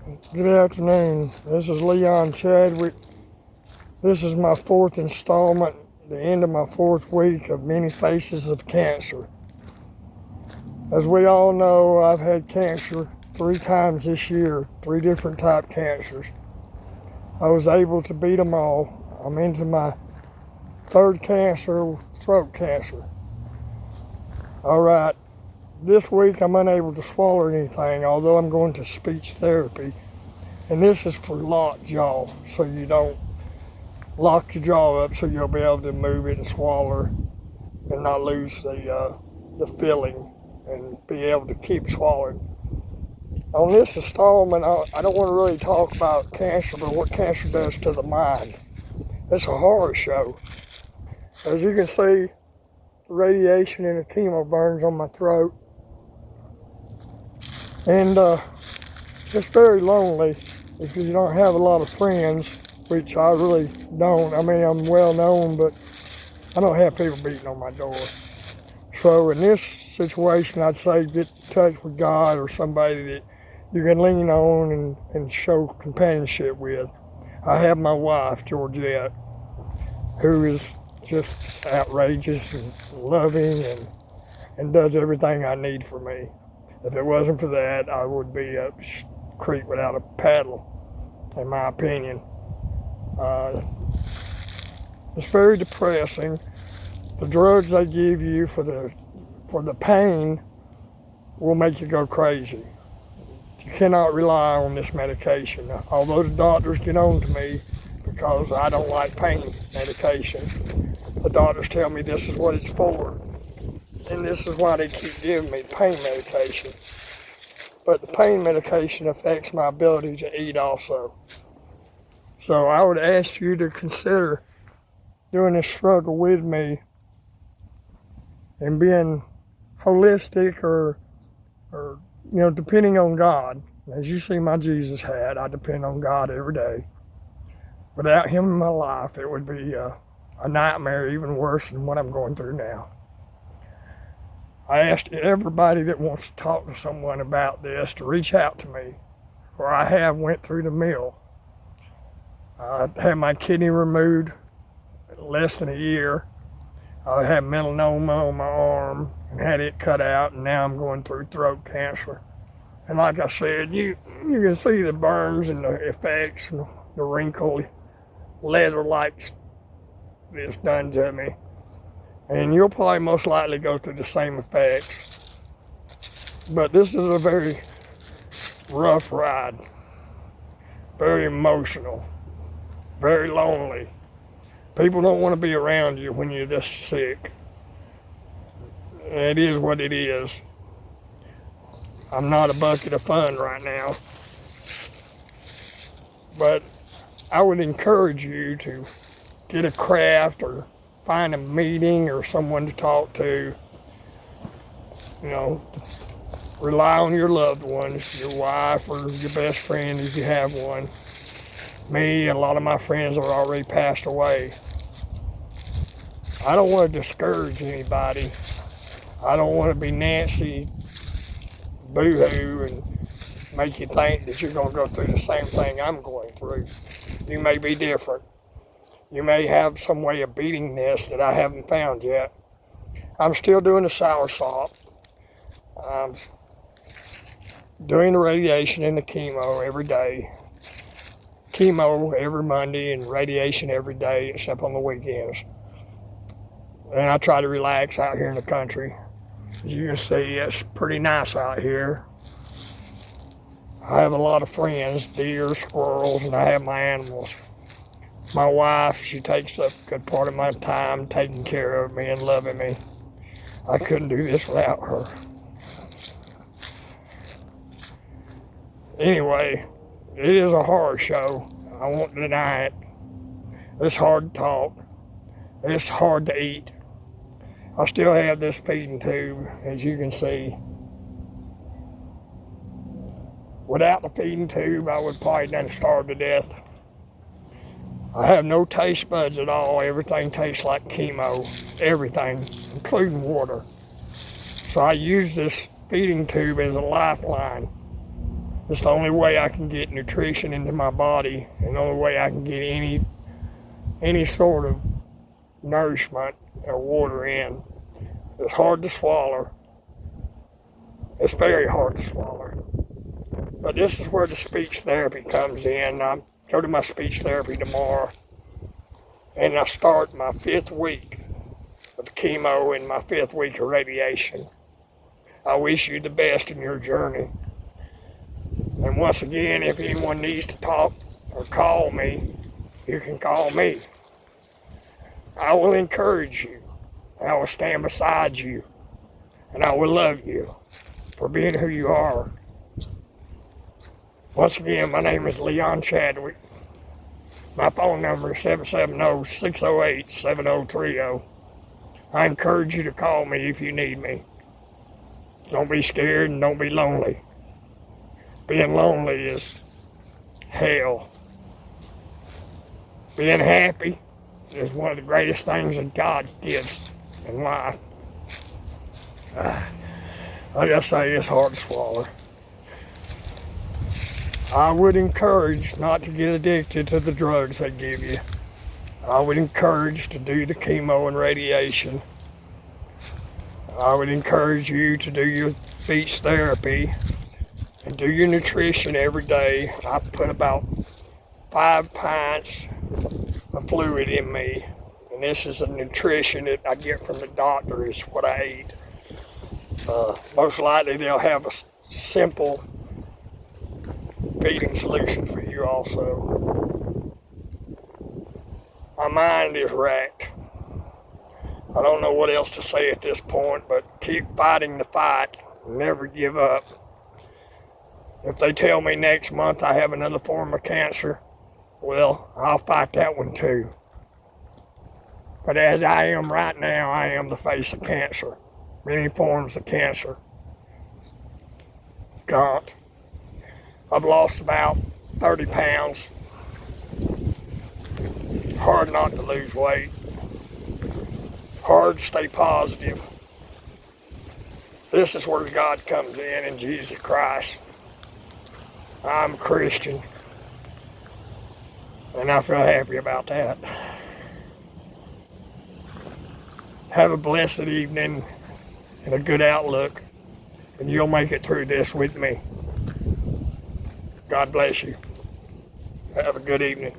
Good afternoon. This is Leon Chadwick. This is my fourth installment, the end of my fourth week of Many Faces of Cancer. As we all know, I've had cancer 3 times this year, 3 different type cancers. I was able to beat them all. I'm into my 3rd cancer, throat cancer. All right, this week I'm unable to swallow anything, although I'm going to speech therapy. And this is for locked jaw, so you don't lock your jaw up so you'll be able to move it and swallow and not lose the filling and be able to keep swallowing. On this installment, I don't want to really talk about cancer, but what cancer does to the mind. It's a horror show. As you can see, the radiation and the chemo burns on my throat. And it's very lonely if you don't have a lot of friends, which I really don't. I mean, I'm well known, but I don't have people beating on my door. So in this situation, I'd say get in touch with God or somebody that you can lean on and show companionship with. I have my wife, Georgette, who is just outrageous and loving and does everything I need for me. If it wasn't for that, I would be a creek without a paddle, in my opinion. It's very depressing. The drugs they give you for the pain will make you go crazy. You cannot rely on this medication. Although the doctors get on to me because I don't like pain medication, the doctors tell me this is what it's for. And this is why they keep giving me pain medication. But the pain medication affects my ability to eat also. So I would ask you to consider doing this struggle with me and being holistic or depending on God. As you see my Jesus hat, I depend on God every day. Without Him in my life, it would be a nightmare, even worse than what I'm going through now. I asked everybody that wants to talk to someone about this to reach out to me, for I have went through the mill. I had my kidney removed in less than a year. I had melanoma on my arm and had it cut out, and now I'm going through throat cancer. And like I said, you can see the burns and the effects and the wrinkly leather-like it's done to me. And you'll probably most likely go through the same effects. But this is a very rough ride, very emotional, very lonely. People don't want to be around you when you're this sick. It is what it is. I'm not a bucket of fun right now. But I would encourage you to get a craft or find a meeting or someone to talk to. Rely on your loved ones, your wife or your best friend if you have one. Me, a lot of my friends are already passed away. I don't want to discourage anybody. I don't want to be Nancy boo-hoo and make you think that you're going to go through the same thing I'm going through. You may be different. You may have some way of beating this that I haven't found yet. I'm still doing the soursop. I'm doing the radiation and the chemo every day. Chemo every Monday and radiation every day except on the weekends. And I try to relax out here in the country. As you can see, it's pretty nice out here. I have a lot of friends, deer, squirrels, and I have my animals. My wife, she takes up a good part of my time taking care of me and loving me. I couldn't do this without her. Anyway, it is a horror show. I won't deny it. It's hard to talk. It's hard to eat. I still have this feeding tube, as you can see. Without the feeding tube, I would probably done starve to death. I have no taste buds at all. Everything tastes like chemo. Everything, including water. So I use this feeding tube as a lifeline. It's the only way I can get nutrition into my body, and the only way I can get any sort of nourishment or water in. It's hard to swallow. It's very hard to swallow. But this is where the speech therapy comes in. I go to my speech therapy tomorrow, and I start my 5th week of chemo and my 5th week of radiation. I wish you the best in your journey. And once again, if anyone needs to talk or call me, you can call me. I will encourage you. I will stand beside you. And I will love you for being who you are. Once again, my name is Leon Chadwick. My phone number is 770-608-7030. I encourage you to call me if you need me. Don't be scared and don't be lonely. Being lonely is hell. Being happy is one of the greatest things that God gives in life. I just say it's hard to swallow. I would encourage not to get addicted to the drugs they give you. I would encourage to do the chemo and radiation. I would encourage you to do your speech therapy and do your nutrition every day. I put about 5 pints of fluid in me, and this is a nutrition that I get from the doctor is what I eat. Most likely they'll have a simple feeding solution for you also. My mind is racked. I don't know what else to say at this point, but keep fighting the fight. Never give up. If they tell me next month I have another form of cancer, well, I'll fight that one too. But as I am right now, I am the face of cancer. Many forms of cancer. Gaunt. I've lost about 30 pounds. Hard not to lose weight. Hard to stay positive. This is where God comes in Jesus Christ. I'm a Christian, and I feel happy about that. Have a blessed evening and a good outlook, and you'll make it through this with me. God bless you. Have a good evening.